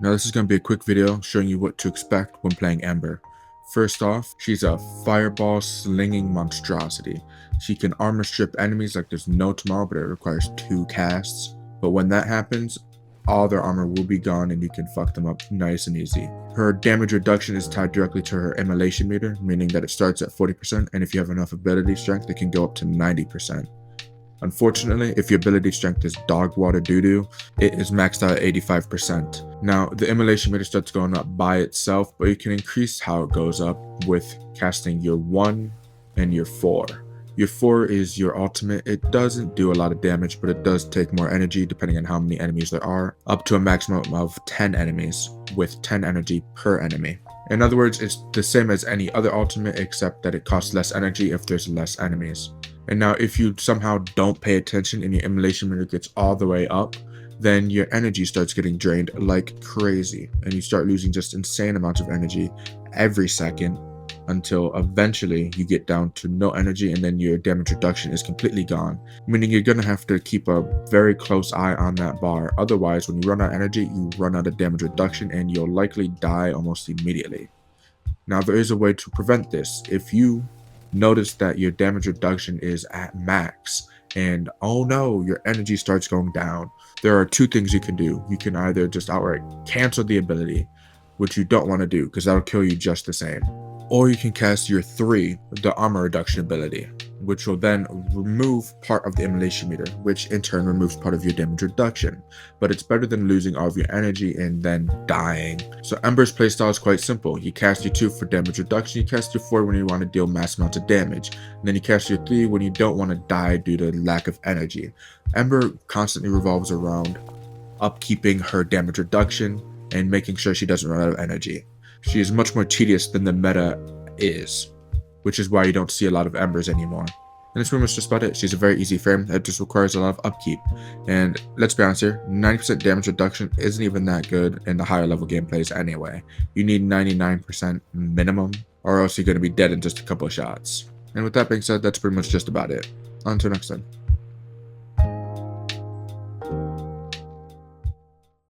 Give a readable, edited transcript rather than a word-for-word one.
Now this is going to be a quick video showing you what to expect when playing Ember. First off, she's a fireball slinging monstrosity. She can armor strip enemies like there's no tomorrow, but it requires 2 casts. But when that happens, all their armor will be gone and you can fuck them up nice and easy. Her damage reduction is tied directly to her immolation meter, meaning that it starts at 40%, and if you have enough ability strength, it can go up to 90%. Unfortunately, if your ability strength is dog water doo-doo, it is maxed out at 85%. Now, the immolation meter starts going up by itself, but you can increase how it goes up with casting your 1 and your 4. Your 4 is your ultimate. It doesn't do a lot of damage, but it does take more energy depending on how many enemies there are, up to a maximum of 10 enemies, with 10 energy per enemy. In other words, it's the same as any other ultimate, except that it costs less energy if there's less enemies. And now if you somehow don't pay attention and your immolation meter gets all the way up, then your energy starts getting drained like crazy, and you start losing just insane amounts of energy every second until eventually you get down to no energy, and then your damage reduction is completely gone, meaning you're going to have to keep a very close eye on that bar. Otherwise, when you run out of energy, you run out of damage reduction and you'll likely die almost immediately. Now there is a way to prevent this. If you notice that your damage reduction is at max and oh no, your energy starts going down, there are 2 things you can do. You can either just outright cancel the ability, which you don't want to do because that'll kill you just the same, or you can cast your 3, the armor reduction ability, which will then remove part of the immolation meter, which in turn removes part of your damage reduction. But it's better than losing all of your energy and then dying. So Ember's playstyle is quite simple. You cast your 2 for damage reduction, you cast your 4 when you want to deal mass amounts of damage, and then you cast your 3 when you don't want to die due to lack of energy. Ember constantly revolves around upkeeping her damage reduction and making sure she doesn't run out of energy. She is much more tedious than the meta is, which is why you don't see a lot of Embers anymore. And that's pretty much just about it. She's a very easy frame that just requires a lot of upkeep. And let's be honest here, 90% damage reduction isn't even that good in the higher level gameplays anyway. You need 99% minimum, or else you're going to be dead in just a couple of shots. And with that being said, that's pretty much just about it. Until next time.